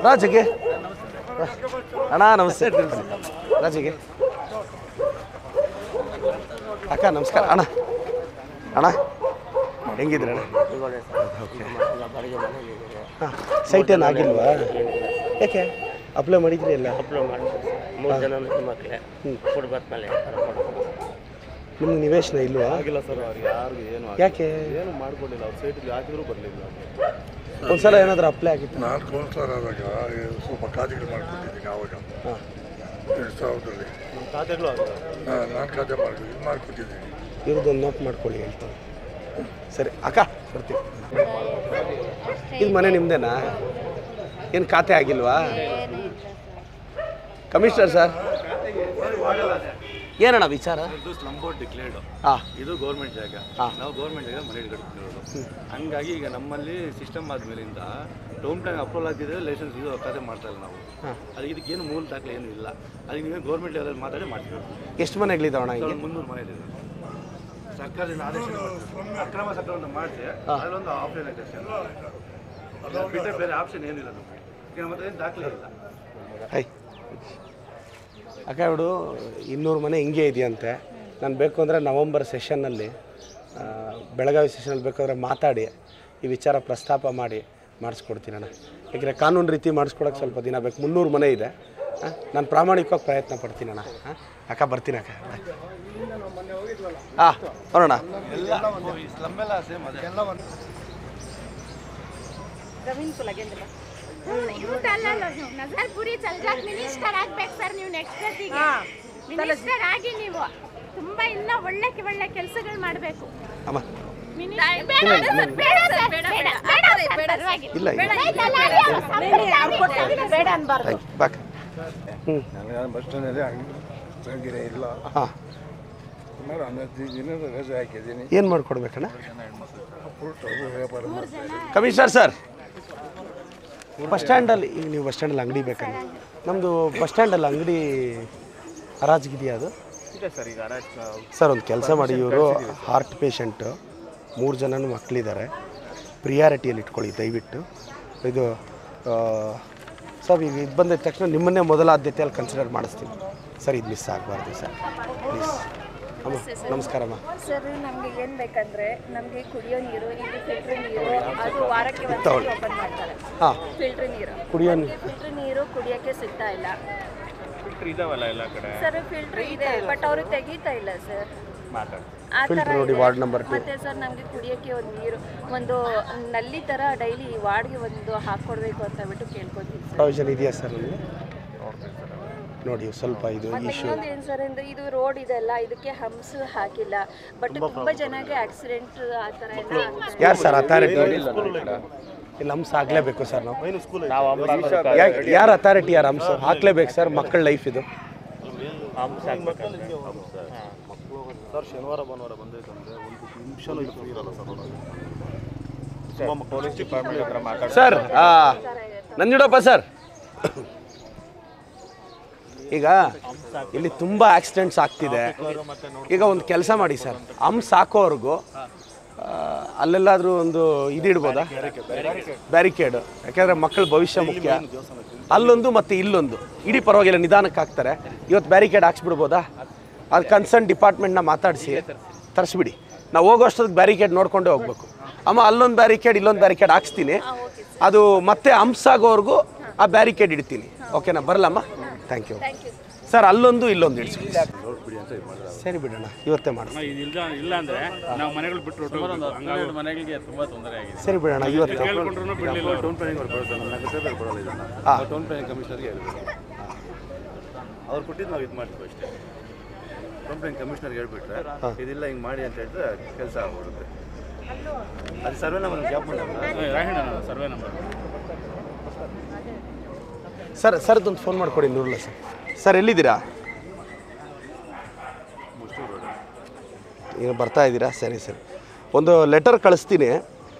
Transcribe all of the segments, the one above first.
ರಾಜಿಗೆ ಅಣ್ಣ ನಮಸ್ತೆ ರಾಜಿಗೆ ಅಕ್ಕ ನಮಸ್ಕಾರ ಅಣ್ಣ ಅಣ್ಣ ಹೆಂಗಿದ್ರಿ ಅಣ್ಣ ಓಕೆ ಹಾಂ ಸೈಟ್ ಏನು ಆಗಿಲ್ವಾ ಯಾಕೆ ಅಪ್ಲೈ ಮಾಡಿದ್ರಿ ಎಲ್ಲ ಅಪ್ಲೈ ಮಾಡಿ 3 ಜನ ಮಕ್ಕಳೇ ಕೊಡ್ಬೇಕು ಮೇಲೆ ನಿಮ್ಗೆ ನಿವೇಶನ ಇಲ್ವಾ ಆಗಿಲ್ಲ ಸರ್ ಅವ್ರಿಗೆ ಯಾರಿಗೂ ಏನು ಯಾಕೆ ಏನು ಮಾಡ್ಕೊಂಡಿಲ್ಲ ಅವ್ರು ಸೈಟಿಗೆ ಹಾಕಿದ್ರು ಬರಲಿಲ್ಲ ಒಂದ್ಸಲ ಏನಾದರೂ ಅಪ್ಲೈ ಆಗಿತ್ತು ನಾನು ಕೌನ್ಸಿಲರ್ ಆದಾಗ ಸ್ವಲ್ಪ ಖಾತೆಗಳು ಮಾಡ್ಕೊಟ್ಟಿದ್ದೀನಿ ಆವಾಗ ಹಾಂ 2000ರಲ್ಲಿ ನಮ್ಮ ಖಾತೆಗಳು ಆಗಿದೆ ನಾನು ಖಾತೆ ಮಾಡ್ಕೊಟ್ಟಿದ್ದೀನಿ ಇವ್ರದ್ದೊಂದು ನೋಟ್ ಮಾಡ್ಕೊಳ್ಳಿ ಹೇಳ್ತಾರೆ ಸರಿ ಅಕ್ಕ ಬರ್ತೀವಿ ಇದು ಮನೆ ನಿಮ್ಮದೇನಾ ಏನು ಖಾತೆ ಆಗಿಲ್ವಾ ಕಮಿಷನರ್ ಸರ್ ಏನಣ್ಣ ವಿಚಾರ ಇದು ಸ್ಲಮ್ ಬೋರ್ಡ್ ಡಿಕ್ಲೇರ್ಡ್ ಹಾಂ ಇದು ಗೌರ್ಮೆಂಟ್ ಜಾಗ ನಾವು ಗೌರ್ಮೆಂಟ್ ಜಾಗ ಮನೆ ಕಟ್ತಿರೋದು ಹಂಗಾಗಿ ಈಗ ನಮ್ಮಲ್ಲಿ ಸಿಸ್ಟಮ್ ಆದ್ಮೇಲಿಂದ ಟೌನ್ ಪ್ಲಾನ್ ಅಪ್ರೂವಲ್ ಆಗಿದ್ರೆ ಲೈಸೆನ್ಸ್ ಇದು ಖಾತೆ ಮಾಡ್ತಾ ಇಲ್ಲ ನಾವು ಅದಕ್ಕೆ ಇದಕ್ಕೇನು ಮೂಲ ದಾಖಲೆ ಏನು ಇಲ್ಲ ಅದಕ್ಕೆ ನೀವೇ ಗೌರ್ಮೆಂಟ್ ಲೆವೆಲಲ್ಲಿ ಮಾತಾಡಿ ಮಾಡ್ತೀವಿ ಎಷ್ಟು ಮನೆಗಳಿದಾವಣ್ಣ ಹಿಂಗೆ 300 ಮನೆ ಇದೆ ಸರ್ಕಾರದಿಂದ ಆದೇಶ ಅಕ್ರಮ ಸಕ್ರಮ ಮಾಡಿಸಿ ಅದರೊಂದು ಆಪ್ಷನ್ ಐತೆ ಅಷ್ಟೇ ಬಿಟ್ಟರೆ ಬೇರೆ ಆಪ್ಷನ್ ಏನಿಲ್ಲ ನಮಗೆ ಈಗ ನಮ್ಮ ಹತ್ರ ಏನು ದಾಖಲೆ ಇಲ್ಲ ಹೈ ಅಕ್ಕ ಇವಳು 200 ಮನೆ ಹಿಂಗೆ ಇದೆಯಂತೆ ನಾನು ಬೇಕು ಅಂದರೆ ನವಂಬರ್ ಸೆಷನ್ನಲ್ಲಿ ಬೆಳಗಾವಿ ಸೆಷನಲ್ಲಿ ಬೇಕಾದ್ರೆ ಮಾತಾಡಿ ಈ ವಿಚಾರ ಪ್ರಸ್ತಾಪ ಮಾಡಿ ಮಾಡಿಸ್ಕೊಡ್ತೀನಿ ಅಣ್ಣ ಯಾಕೆಂದರೆ ಕಾನೂನು ರೀತಿ ಮಾಡಿಸ್ಕೊಡೋಕೆ ಸ್ವಲ್ಪ ದಿನ ಬೇಕು 300 ಮನೆ ಇದೆ ನಾನು ಪ್ರಾಮಾಣಿಕವಾಗಿ ಪ್ರಯತ್ನ ಪಡ್ತೀನಿ ಅಣ್ಣ ಅಕ್ಕ ಬರ್ತೀನಿ ಅಕ್ಕ ಹಾಂ ಬರೋಣ ಸ್ಲಮ್ಮೆಲ್ಲ ಸೇಮ್ ಅದೇ ರವೀನ್ ಕುಲಗೇಂದ್ರ ಇವತ್ತಲ್ಲ ನಜರ್ ಪುರಿ ಚಲ್ಜಾಕ್ ಮಿನಿಸ್ಟರ್ ಆಗ್ಬೇಕು ಸರ್ ನೀವು ನೆಕ್ಸ್ಟ್ ಜೊತೆಗೆ ಮಿನಿಸ್ಟರ್ ಆಗಿ ನೀವು ತುಂಬಾ ಇನ್ನ ಒಳ್ಳೆ ಕೆಲಸಗಳು ಮಾಡಬೇಕು ಅಮ್ಮ ಇಲ್ಲ ಬೇಡ ಅನ್ಬಾರ್ದು ಬಾಕ್ ನನಗೆ ಬಸ್ ಸ್ಟ್ಯಾಂಡಲ್ಲಿ ಬೆಳಗ್ಗೆ ಇಲ್ಲ ಹಾಂ ಸುಮಾರು 15 ದಿನ ರಜೆ ಹಾಕಿದ್ದೀನಿ ಏನು ಮಾಡಿಕೊಡ್ಬೇಕಣ್ಣ ಫ್ರೂಟ್ ವ್ಯಾಪಾರ ಮಾಡ್ತೀನಿ ಕಮಿಷನರ್ ಸರ್ ಬಸ್ ಸ್ಟ್ಯಾಂಡಲ್ಲಿ ಈಗ ನೀವು ಬಸ್ ಸ್ಟ್ಯಾಂಡಲ್ಲಿ ಅಂಗಡಿ ಬೇಕಣ್ಣ ನಮ್ಮದು ಬಸ್ ಸ್ಟ್ಯಾಂಡಲ್ಲಿ ಅಂಗಡಿ ಹರಾಜಿಗಿದೆಯಾ ಅದು ಸರ್ ಈಗ ಸರ್ ಒಂದು ಕೆಲಸ ಮಾಡಿ ಇವರು ಹಾರ್ಟ್ ಪೇಷಂಟು 3 ಜನನೂ ಮಕ್ಕಳಿದ್ದಾರೆ ಪ್ರಿಯಾರಿಟಿಯಲ್ಲಿ ಇಟ್ಕೊಳ್ಳಿ ದಯವಿಟ್ಟು ಇದು ಸರ್ ಈಗ ಇದು ಬಂದ ತಕ್ಷಣ ನಿಮ್ಮನ್ನೇ ಮೊದಲ ಆದ್ಯತೆಯಲ್ಲಿ ಕನ್ಸಿಡರ್ ಮಾಡಿಸ್ತೀನಿ ಸರ್ ಇದು ಮಿಸ್ ಆಗಬಾರ್ದು ಸರ್ ಪ್ಲೀಸ್ ಅಮ್ಮ ನಮಸ್ಕಾರಮ್ಮ ಸರ್ ನಮಗೆ ಏನು ಬೇಕಂದ್ರೆ ನಮಗೆ ಕುಡಿಯೋ ನೀರು ಇಲ್ಲಿ ಫಿಲ್ಟರ್ ನೀರು ಅದು ವಾರಕ್ಕೆ ಒಂದು ಓಪನ್ ಮಾಡ್ತಾರೆ ಹಾಂ ಫಿಲ್ಟರ್ ನೀರು ಕುಡಿಯೋ ಫಿಲ್ಟರ್ ನೀರು ಕುಡಿಯೋಕ್ಕೆ ಸಿಗ್ತಾ ಇಲ್ಲ ಫಿಲ್ಟರ್ ಇದಾವಲ್ಲ ಎಲ್ಲ ಕಡೆ ಸರ್ ಫಿಲ್ಟರ್ ಇದೆ ಬಟ್ ಅವರು ತೆಗೀತಾ ಇಲ್ಲ ಸರ್ ಆ ಥರ ಫಿಲ್ಟರ್ ನೋಡಿ ವಾರ್ಡ್ ನಂಬರ್ 2 ಮತ್ತೆ ಸರ್ ನಮಗೆ ಕುಡಿಯೋಕ್ಕೆ ಒಂದು ನೀರು ಒಂದು ನಲ್ಲಿ ಥರ ಡೈಲಿ ವಾರ್ಡ್ಗೆ ಒಂದು ಹಾಕ್ಕೊಡ್ಬೇಕು ಅಂತ ಬಿಟ್ಟು ಕೇಳ್ಕೊತೀವಿ ಸರ್ ಪ್ರಾವಿಷನ್ ಇದೆಯಾ ಸರ್ ನಿಮಗೆ ನೋಡಿ ಸ್ವಲ್ಪ ಇದು ಮತ್ತೆ ಇಶ್ಯೂ ಇನ್ನೊಂದು ಏನು ಸರ್ ಅಂದರೆ ಇದು ರೋಡ್ ಇದೆಲ್ಲ ಇದಕ್ಕೆ ಹಂಪ್ಸ್ ಹಾಕಿಲ್ಲ ಬಟ್ ತುಂಬ ಜನಕ್ಕೆ ಆಕ್ಸಿಡೆಂಟ್ ಆ ಥರ ಎಲ್ಲ ಆಗ್ತಾ ಯಾರು ಸರ್ ಅಥಾರಿಟಿ ಇಲ್ಲ ಹಂಸ ಹಾಕ್ಲೇಬೇಕು ಸರ್ ನಾವು ಯಾರು ಅಥಾರಿಟಿ ಯಾರು ಹಂಸ ಹಾಕ್ಲೇಬೇಕು ಸರ್ ಮಕ್ಕಳ ಲೈಫ್ ಇದು ಸರ್ ಶನಿವಾರ ಭಾನುವಾರ ಬಂದೈತಂದ್ರೆ ಒಂದು ನಿಮಿಷನೂ ಇದು ಫ್ರೀ ಇರಲ್ಲ ಸರ್ ಪೊಲೀಸ್ ಡಿಪಾರ್ಟ್ಮೆಂಟ್ ಹತ್ರ ಮಾತಾಡಿ ಸರ್ ನಂಜುಡಪ್ಪ ಸರ್ ಈಗ ಇಲ್ಲಿ ತುಂಬ ಆಕ್ಸಿಡೆಂಟ್ಸ್ ಆಗ್ತಿದೆ ಈಗ ಒಂದು ಕೆಲಸ ಮಾಡಿ ಸರ್ ಹಂಸ ಹಾಕೋವರೆಗೂ ಅಲ್ಲೆಲ್ಲಾದರೂ ಒಂದು ಇದಿಡ್ಬೋದಾ ಬ್ಯಾರಿಕೇಡ್ ಯಾಕೆಂದರೆ ಮಕ್ಕಳ ಭವಿಷ್ಯ ಮುಖ್ಯ ಅಲ್ಲೊಂದು ಮತ್ತು ಇಲ್ಲೊಂದು ಇಡೀ ಪರವಾಗಿಲ್ಲ ನಿಧಾನಕ್ಕೆ ಹಾಕ್ತಾರೆ ಇವತ್ತು ಬ್ಯಾರಿಕೇಡ್ ಹಾಕ್ಸ್ಬಿಡ್ಬೋದಾ ಅದು ಕನ್ಸರ್ನ್ ಡಿಪಾರ್ಟ್ಮೆಂಟ್ನ ಮಾತಾಡಿಸಿ ತರಿಸ್ಬಿಡಿ ನಾವು ಹೋಗೋಷ್ಟೊತ್ತಿಗೆ ಬ್ಯಾರಿಕೇಡ್ ನೋಡ್ಕೊಂಡೇ ಹೋಗ್ಬೇಕು ಅಮ್ಮ ಅಲ್ಲೊಂದು ಬ್ಯಾರಿಕೇಡ್ ಇಲ್ಲೊಂದು ಬ್ಯಾರಿಕೇಡ್ ಹಾಕ್ಸ್ತೀನಿ ಅದು ಮತ್ತೆ ಹಂಸ ಆಗೋವರೆಗೂ ಆ ಬ್ಯಾರಿಕೇಡ್ ಇಡ್ತೀನಿ ಓಕೆನಾ ಬರಲಮ್ಮ ಥ್ಯಾಂಕ್ ಯು ಸರ್ ಅಲ್ಲೊಂದು ಇಲ್ಲೊಂದು ಇಡಿಸ್ಬಿಡಿ ಸರಿ ಬಿಡೋಣ ಇವತ್ತೇ ಮಾಡೋಣ ಇಲ್ಲ ಅಂದ್ರೆ ನಾವು ಮನೆಗಳು ಬಿಟ್ಟು ಮನೆಗಳಿಗೆ ತುಂಬಾ ತೊಂದರೆ ಆಗಿದೆ ಸರಿ ಬಿಡೋಣ ಇವತ್ತು ಟೌನ್ ಪ್ಲಾನಿಂಗ್ ಅವ್ರು ಬರೋದು ನಮ್ಮ ನಗರಸಭೆ ಕೊಡಲ್ಲ ಇದನ್ನ ಟೌನ್ ಪ್ಲಾನಿಂಗ್ ಕಮಿಷನರ್ಗೆ ಹೇಳ್ಬೇಕು ಅವ್ರು ಕೊಟ್ಟಿದ್ದು ನಾವು ಇದು ಮಾಡ್ತೀವಿ ಅಷ್ಟೇ ಟೌನ್ ಪ್ಲಾನಿಂಗ್ ಕಮಿಷನರ್ಗೆ ಹೇಳ್ಬಿಟ್ರೆ ಇದಿಲ್ಲ ಹಿಂಗೆ ಮಾಡಿ ಅಂತ ಹೇಳಿದ್ರೆ ಕೆಲಸ ಆಗ್ಬಿಡುತ್ತೆ ಅದು ಸರ್ವೆ ನಂಬರ್ ಗ್ಯಾಪ್ ಮಾಡೋಣ ಸರ್ವೆ ನಂಬರ್ ಸರ್ ಸರ್ದೊಂದು ಫೋನ್ ಮಾಡಿಕೊಡಿ ನೂರಲ್ಲ ಸರ್ ಸರ್ ಎಲ್ಲಿದ್ದೀರಾ ಈಗ ಬರ್ತಾ ಇದ್ದೀರಾ ಸರಿ ಸರಿ ಒಂದು ಲೆಟರ್ ಕಳಿಸ್ತೀನಿ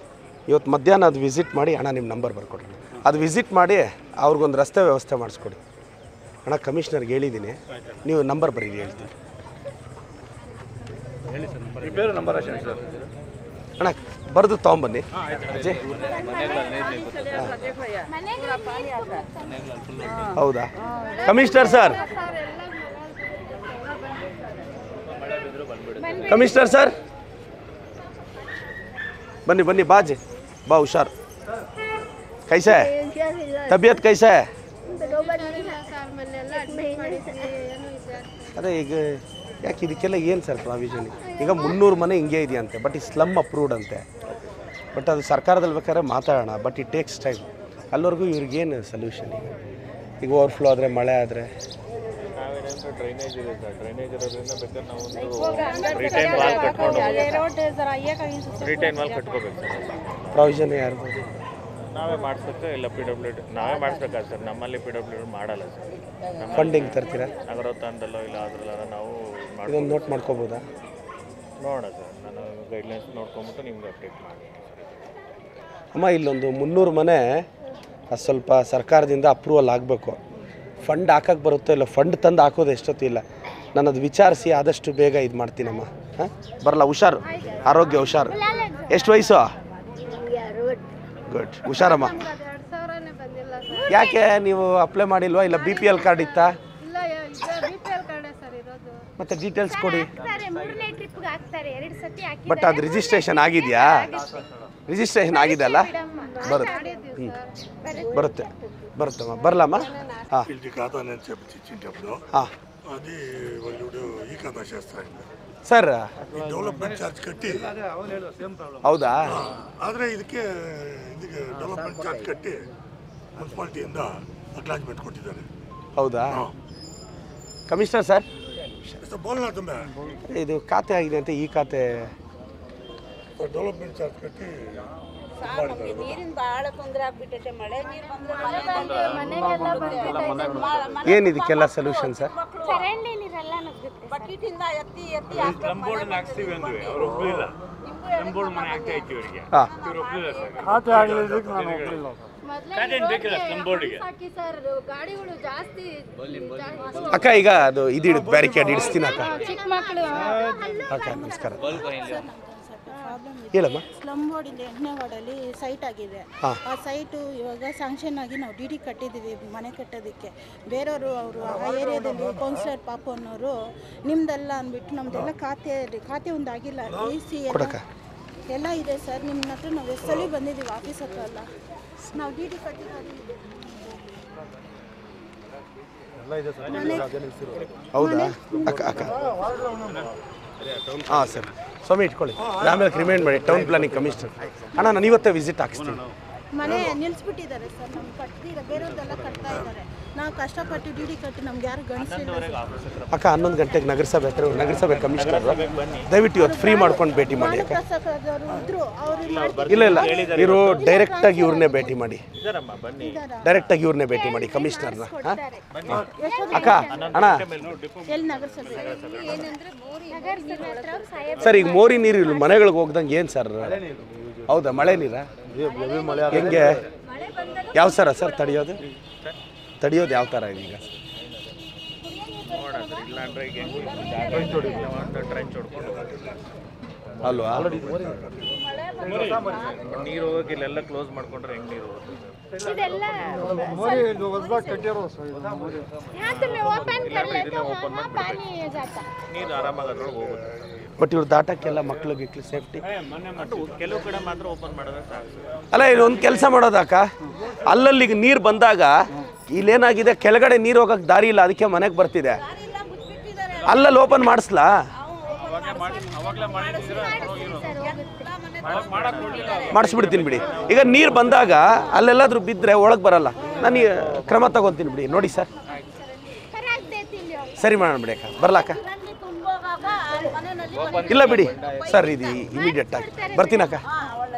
ಇವತ್ತು ಮಧ್ಯಾಹ್ನ ಅದು ವಿಸಿಟ್ ಮಾಡಿ ಅಣ್ಣ ನಿಮ್ಮ ನಂಬರ್ ಬರ್ಕೊಡ್ರಿ ಅದು ವಿಸಿಟ್ ಮಾಡಿ ಅವ್ರಿಗೊಂದು ರಸ್ತೆ ವ್ಯವಸ್ಥೆ ಮಾಡಿಸ್ಕೊಡಿ ಅಣ್ಣ ಕಮಿಷನರ್ಗೆ ಹೇಳಿದ್ದೀನಿ ನೀವು ನಂಬರ್ ಬರೀರಿ ಹೇಳ್ತೀನಿ ಬೇರೆ ನಂಬರ್ ಅಷ್ಟೇ ಸರ್ ಅಣ್ಣ ಬರೆದು ತೊಗೊಂಬನ್ನಿ ಅಜ್ಜಿ. ಹೌದಾ ಕಮಿಷನರ್ ಸರ್, ಕಮಿಷನರ್ ಸರ್ ಬನ್ನಿ ಬನ್ನಿ ಬಾಜಿ ಬಾ ಹುಷಾರ್. ಕೈಸೆ ತಬಿಯತ್ ಕೈಸೆ? ಅದೇ ಈಗ ಯಾಕೆ ಇದಕ್ಕೆಲ್ಲ ಏನು ಸರ್ ಪ್ರಾವಿಷನ್? ಈಗ 300 ಮನೆ ಹಿಂಗೆ ಇದೆಯಂತೆ, ಬಟ್ ಈ ಸ್ಲಮ್ ಅಪ್ರೂವ್ಡ್ ಅಂತೆ. ಬಟ್ ಅದು ಸರ್ಕಾರದಲ್ಲಿ ಬೇಕಾದ್ರೆ ಮಾತಾಡೋಣ, ಬಟ್ ಇಟ್ ಟೇಕ್ಸ್ ಟೈಮ್. ಅಲ್ಲಿವರೆಗೂ ಇವ್ರಿಗೇನು ಸೊಲ್ಯೂಷನ್? ಈಗ ಓವರ್ಫ್ಲೋ ಆದರೆ, ಮಳೆ ಆದರೆ ಡ್ರೈನೇಜ್ ಇದೆ ಸರ್, ಡ್ರೈನೇಜ್ ಇರೋದ್ರಿಂದ ಬೇಕಾದ್ರೆ ನಾವು ಒಂದು ರಿಟೈನ್ ವಾಲ್ ಕಟ್ಕೊಂಡು ರಿಟೈನ್ ವಾಲ್ ಕಟ್ಕೋಬೇಕು ಸರ್. ಪ್ರಾವಿಷನ್ ಯಾರು ನಾವೇ ಮಾಡಿಸ್ಬೇಕು, ಇಲ್ಲ PWD ನಾವೇ ಮಾಡಿಸ್ಬೇಕಾದ್ರೆ ಸರ್. ನಮ್ಮಲ್ಲಿ PWD ಮಾಡಲ್ಲ ಸರ್. ಫಂಡಿಂಗ್ ತರ್ತೀರಾ? ನಗರೋತ್ಥಾನದಲ್ಲೋ ಇಲ್ಲ ಅದ್ರಲ್ಲ ನಾವು ಇದೊಂದು ನೋಟ್ ಮಾಡ್ಕೋಬೋದಾ? ನೋಡೋಣ ಸರ್, ನಾನು ಗೈಡ್ಲೈನ್ಸ್ ನೋಡ್ಕೊಂಬಿಟ್ಟು ನಿಮ್ಗೆ ಅಪ್ಡೇಟ್ ಮಾಡ್ತೀನಿ. ಅಮ್ಮ ಇಲ್ಲೊಂದು 300 ಮನೆ ಅದು ಸ್ವಲ್ಪ ಸರ್ಕಾರದಿಂದ ಅಪ್ರೂವಲ್ ಆಗಬೇಕು. ಫಂಡ್ ಹಾಕಕ್ಕೆ ಬರುತ್ತೋ ಇಲ್ಲ, ಫಂಡ್ ತಂದು ಹಾಕೋದು ಎಷ್ಟೊತ್ತು ಇಲ್ಲ. ನಾನು ಅದು ವಿಚಾರಿಸಿ ಆದಷ್ಟು ಬೇಗ ಇದು ಮಾಡ್ತೀನಮ್ಮ. ಹಾಂ ಬರಲ್ಲ, ಹುಷಾರು, ಆರೋಗ್ಯ ಹುಷಾರು. ಎಷ್ಟು ವಯಸ್ಸು? ಗುಡ್, ಹುಷಾರಮ್ಮ. ಯಾಕೆ ನೀವು ಅಪ್ಲೈ ಮಾಡಿಲ್ವಾ? ಇಲ್ಲ BPL ಕಾರ್ಡ್ ಇತ್ತಾ? ಮತ್ತೆ ಡೀಟೇಲ್ಸ್ ಕೊಡಿ. ಬಟ್ ಅದು ರಿಜಿಸ್ಟ್ರೇಷನ್ ಆಗಿದೆಯಾ? ರಿಜಿಸ್ಟ್ರೇಷನ್ ಆಗಿದೆ ಅಲ್ಲ? ಬರುತ್ತೆ, ಬರುತ್ತೆ బరుతమా బర్లామా ఇంటి ఖాతా నేను చెప్పించేటప్పుడు అది వాళ్ళు ఈ ఖాతా చేస్తారు ಸರ್ ಡೆವಲಪ್ಮೆಂಟ್ ಚಾರ್ಜ್ ಕಟ್ಟಿ ಹೌದಾ ಆದರೆ ಇದಕ್ಕೆ ಡೆವಲಪ್ಮೆಂಟ್ ಚಾರ್ಜ್ ಕಟ್ಟಿ ಮುನ್ಸಿಪಾಲಿಟಿಯಿಂದ ಅಕ್ನಾಲಜ್ಮೆಂಟ್ ಕೊಟ್ಟಿದ್ದಾರೆ ಹೌದಾ ಕಮಿಷನರ್ ಸರ್ ಬೋಲ್ನಾ ತುಂಬ ಇದು ಖಾತೆ ಆಗಿದೆ ಅಂತ ಈ ಖಾತೆ ಡೆವಲಪ್ಮೆಂಟ್ ಚಾರ್ಜ್ ಕಟ್ಟಿ ನೀರಿನ ಬಹಳ ತೊಂದರೆ ಆಗ್ಬಿಟ್ಟೈತೆ ಮಳೆ ನೀರು ಬಂದ್ರೆ ಏನು ಇದಕ್ಕೆಲ್ಲ ಸೊಲ್ಯೂಷನ್ ಸರ್ ಚರಂಡಿ ನೀರೆಲ್ಲ ನುಗ್ಗುತ್ತೆ ಬಕೆಟಿಂದ ಎತ್ತಿ ಎತ್ತಿ ಹಾಕ್ತೀವಿ ಅಂದ್ರೆ ಅವರು ಒಪ್ಪಲಿಲ್ಲ ಸ್ಲಂಬೋರ್ಡ್ ಮನೆ ಹಾಕ್ತಾ ಇತ್ತು ಇವರಿಗೆ ಇವರು ಒಪ್ಪಲಿಲ್ಲ ಸರ್ ಖಾತೆ ಆಗಲಿದ್ದಕ್ಕೆ ನಾನು ಒಪ್ಪಲಿಲ್ಲ ಖಾತೆ ಬೇಕಿಲ್ಲ ಸ್ಲಂಬೋರ್ಡ್ಗೆ ಗಾಡಿಗಳು ಜಾಸ್ತಿ ಅಕ್ಕ ಈಗ ಅದು ಇದು ಬ್ಯಾರಿಕೇಡ್ ಇಡಿಸ್ತೀನಿ ಅಕ್ಕ ಚಿಕ್ಕ ಮಕ್ಕಳು ಅಕ್ಕ ನಮಸ್ಕಾರ ಹೇಳಮ್ಮ ಸ್ಲಮ್ ವಾರ್ಡಿಂದ 8ನೇ ವಾರ್ಡಲ್ಲಿ ಸೈಟ್ ಆಗಿದೆ ಆ ಸೈಟು ಇವಾಗ ಸ್ಯಾಂಕ್ಷನ್ ಆಗಿ ನಾವು ಡಿ ಕಟ್ಟಿದ್ದೀವಿ ಮನೆ ಕಟ್ಟೋದಕ್ಕೆ ಬೇರೆಯವರು ಅವರು ಆ ಏರಿಯಾದಲ್ಲಿ ಕೌನ್ಸಿಲರ್ ಪಾಪು ಅನ್ನೋರು ನಿಮ್ದೆಲ್ಲ ಅಂದ್ಬಿಟ್ಟು ನಮ್ದೆಲ್ಲ ಖಾತೆ ಒಂದು ಆಗಿಲ್ಲ EC ಎಲ್ಲ ಇದೆ ಸರ್ ನಿಮ್ಮ ಹತ್ರ ನಾವು ಎಷ್ಟು ಸಲ ಬಂದಿದ್ದೀವಿ ಆಫೀಸ್ ಹತ್ರ ಎಲ್ಲ ನಾವು ಡಿ ಕಟ್ಟಿದ್ದೀವಿ ಹೌದಾ ಅಕ್ಕ ಅಕ್ಕ ಹಾಂ ಸರ್ ಸ್ವಾಮಿ ಇಟ್ಕೊಳ್ಳಿ ಆಮೇಲೆ ರಿಮೈಂಡ್ ಮಾಡಿ ಟೌನ್ ಪ್ಲಾನಿಂಗ್ ಕಮಿಷನರ್ ಅಣ್ಣ ನಾನು ಇವತ್ತೇ ವಿಸಿಟ್ ಹಾಕ್ಸ್ತೀನಿ ಮನೆ ನಿಲ್ಲಿಸ್ಬಿಟ್ಟಿದ್ದಾರೆ ಸರ್ ನಮ್ಗೆ ಕಟ್ಟಿದ್ರೆ ಬೇರೆಯವ್ರದ್ದೆಲ್ಲ ಕಟ್ತಾ ಇದ್ದಾರೆ ನಾವು ಕಷ್ಟಪಟ್ಟು ಡಿ ಕಟ್ಟಿ ನಮ್ಗೆ ಯಾರು ಗಣಿಸಿಲ್ಲ ಅಕ್ಕ 11 ಗಂಟೆಗೆ ನಗರಸಭೆ ಹತ್ರ ನಗರಸಭೆ ಕಮಿಷನರ್ ದಯವಿಟ್ಟು ಇವತ್ತು ಫ್ರೀ ಮಾಡ್ಕೊಂಡು ಭೇಟಿ ಮಾಡಿ ಅಕ್ಕ ಇಲ್ಲ ಇಲ್ಲ ಇವರು ಡೈರೆಕ್ಟಾಗಿ ಇವ್ರನ್ನೇ ಭೇಟಿ ಮಾಡಿ ಡೈರೆಕ್ಟಾಗಿ ಇವ್ರನ್ನೇ ಭೇಟಿ ಮಾಡಿ ಕಮಿಷನರ್ನ ಅಕ್ಕ ಅಣ್ಣ ಸರ್ ಈಗ ಮೋರಿ ನೀರು ಇಲ್ಲಿ ಮನೆಗಳಿಗೆ ಹೋಗ್ದಂಗೆ ಏನು ಸರ್ ಹೌದಾ ಮಳೆ ನೀರಾ ಹೆಂಗೆ ಯಾವ ಸರ ಸರ್ ತಡೆಯೋದು ಯಾವ ಥರ ಇದೆ ಈಗ ಅಲ್ವಾ ನೀರು ಹೋಗಕ್ಕೆ ಇಲ್ಲೆಲ್ಲ ಕ್ಲೋಸ್ ಮಾಡ್ಕೊಂಡ್ರೆ ಹೆಂಗೆ ನೀರು ಹೋಗುತ್ತೆ ಇದೆಲ್ಲ ನೀರು ಆರಾಮಾಗಿ ಅದ್ರೊಳಗೆ ಹೋಗುತ್ತೆ ಬಟ್ ಇವ್ರು ದಾಟಕ್ಕೆಲ್ಲ ಮಕ್ಳಿಗೆ ಸೇಫ್ಟಿ ಕೆಲವು ಕಡೆ ಮಾತ್ರ ಓಪನ್ ಮಾಡಿದ್ರೆ ಸಾಕು ಅಲ್ಲ ಇಲ್ಲಿ ಒಂದು ಕೆಲಸ ಮಾಡೋದಕ್ಕ ಅಲ್ಲಲ್ಲಿಗೆ ನೀರು ಬಂದಾಗ ಇಲ್ಲೇನಾಗಿದೆ ಕೆಳಗಡೆ ನೀರು ಹೋಗಕ್ಕೆ ದಾರಿ ಇಲ್ಲ ಅದಕ್ಕೆ ಮನೆಗೆ ಬರ್ತಿದೆ ಅಲ್ಲಲ್ಲಿ ಓಪನ್ ಮಾಡಿಸ್ಲಾ ಮಾಡಿಸ್ಬಿಡ್ತೀನಿ ಬಿಡಿ ಈಗ ನೀರು ಬಂದಾಗ ಅಲ್ಲೆಲ್ಲಾದ್ರೂ ಬಿದ್ದರೆ ಒಳಗೆ ಬರಲ್ಲ ನಾನು ಕ್ರಮ ತಗೊತೀನಿ ಬಿಡಿ ನೋಡಿ ಸರ್ ಸರಿ ಮಾಡೋಣ ಬಿಡಿ ಅಕ್ಕ ಬರ್ಲಾಕ್ಕ ಇಲ್ಲ ಬಿಡಿ ಸರ್ ಇದು ಇಮಿಡಿಯೇಟ್ ಆಗಿ ಬರ್ತೀನಕ್ಕ